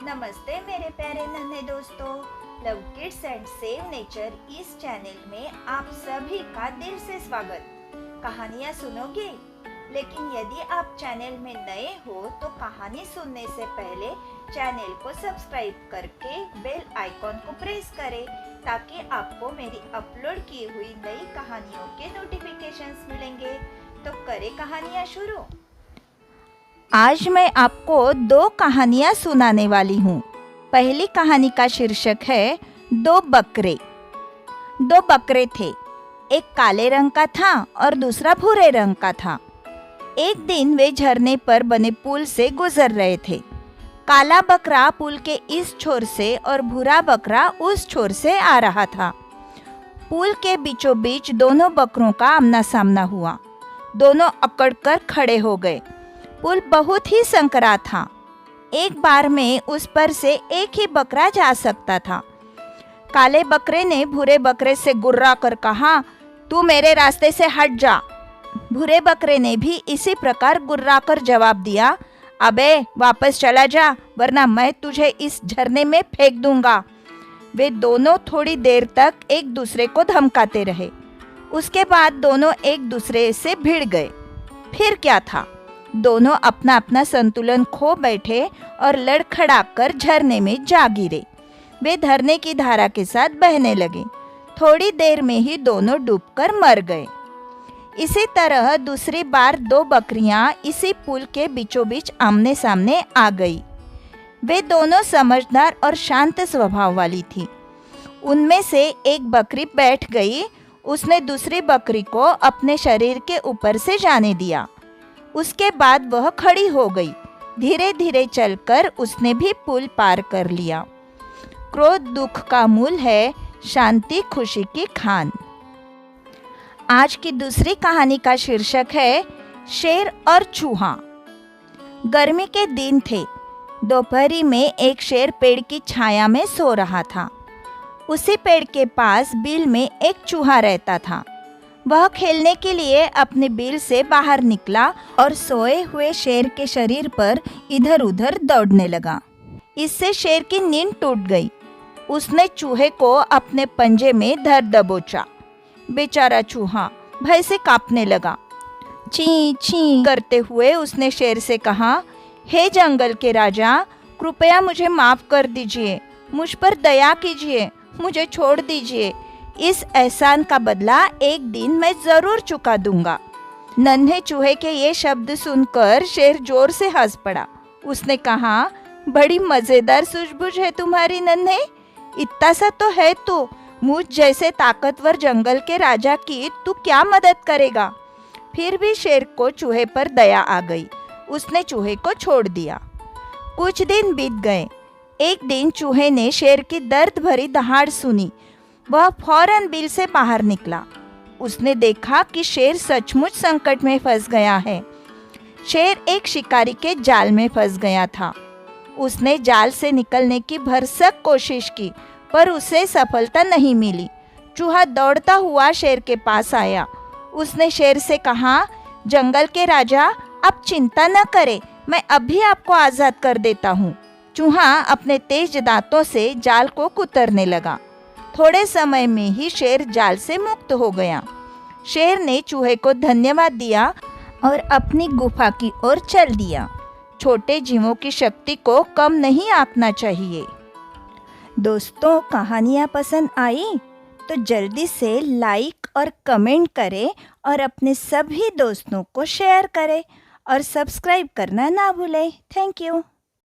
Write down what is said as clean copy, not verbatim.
नमस्ते मेरे प्यारे नन्हे दोस्तों, love kids and save nature इस चैनल में आप सभी का दिल से स्वागत। कहानियाँ सुनोगे? लेकिन यदि आप चैनल में नए हो तो कहानी सुनने से पहले चैनल को सब्सक्राइब करके बेल आइकॉन को प्रेस करें ताकि आपको मेरी अपलोड की हुई नई कहानियों के नोटिफिकेशंस मिलेंगे। तो करें कहानियाँ शुरू। आज मैं आपको 2 कहानियाँ सुनाने वाली हूँ। पहली कहानी का शीर्षक है 2 बकरे। 2 बकरे थे, एक काले रंग का था और दूसरा भूरे रंग का था। एक दिन वे झरने पर बने पुल से गुजर रहे थे। काला बकरा पुल के इस छोर से और भूरा बकरा उस छोर से आ रहा था। पुल के बीचों बीच दोनों बकरों का आमना सामना हुआ। दोनों अकड़कर खड़े हो गए। पुल बहुत ही संकरा था। एक बार में उस पर से एक ही बकरा जा सकता था। काले बकरे ने भूरे बकरे से गुर्रा कर कहा, तू मेरे रास्ते से हट जा। भूरे बकरे ने भी इसी प्रकार गुर्रा कर जवाब दिया, अबे वापस चला जा वरना मैं तुझे इस झरने में फेंक दूंगा। वे दोनों थोड़ी देर तक एक दूसरे को धमकाते रहे। उसके बाद दोनों एक दूसरे से भिड़ गए। फिर क्या था, दोनों अपना अपना संतुलन खो बैठे और लड़खड़ाकर झरने में जा गिरे। वे झरने की धारा के साथ बहने लगे। थोड़ी देर में ही दोनों डूबकर मर गए। इसी तरह दूसरी बार 2 बकरियां इसी पुल के बीचों बीच आमने सामने आ गई। वे दोनों समझदार और शांत स्वभाव वाली थी। उनमें से एक बकरी बैठ गई। उसने दूसरी बकरी को अपने शरीर के ऊपर से जाने दिया। उसके बाद वह खड़ी हो गई। धीरे धीरे चलकर उसने भी पुल पार कर लिया। क्रोध दुख का मूल है, शांति खुशी की खान। आज की दूसरी कहानी का शीर्षक है शेर और चूहा। गर्मी के दिन थे। दोपहरी में एक शेर पेड़ की छाया में सो रहा था। उसी पेड़ के पास बिल में एक चूहा रहता था। वह खेलने के लिए अपने बिल से बाहर निकला और सोए हुए शेर के शरीर पर इधर उधर दौड़ने लगा। इससे शेर की नींद टूट गई। उसने चूहे को अपने पंजे में धर दबोचा। बेचारा चूहा भय से कांपने लगा। ची ची करते हुए उसने शेर से कहा, हे जंगल के राजा, कृपया मुझे माफ कर दीजिए, मुझ पर दया कीजिए, मुझे छोड़ दीजिए। इस एहसान का बदला एक दिन मैं जरूर चुका दूंगा। नन्हे चूहे के ये शब्द सुनकर शेर जोर से हंस पड़ा। उसने कहा, बड़ी मजेदार सूझबूझ है तुम्हारी नन्हे। इतना सा तो है तू, मुझ जैसे ताकतवर जंगल के राजा की तू क्या मदद करेगा। फिर भी शेर को चूहे पर दया आ गई। उसने चूहे को छोड़ दिया। कुछ दिन बीत गए। एक दिन चूहे ने शेर की दर्द भरी दहाड़ सुनी। वह फौरन बिल से बाहर निकला। उसने देखा कि शेर सचमुच संकट में फंस गया है। शेर एक शिकारी के जाल में फंस गया था। उसने जाल से निकलने की भरसक कोशिश की पर उसे सफलता नहीं मिली। चूहा दौड़ता हुआ शेर के पास आया। उसने शेर से कहा, जंगल के राजा, आप चिंता न करें, मैं अभी आपको आज़ाद कर देता हूँ। चूहा अपने तेज दांतों से जाल को कुतरने लगा। थोड़े समय में ही शेर जाल से मुक्त हो गया। शेर ने चूहे को धन्यवाद दिया और अपनी गुफा की ओर चल दिया। छोटे जीवों की शक्ति को कम नहीं आंकना चाहिए। दोस्तों, कहानियाँ पसंद आई तो जल्दी से लाइक और कमेंट करें और अपने सभी दोस्तों को शेयर करें और सब्सक्राइब करना ना भूलें। Thank you.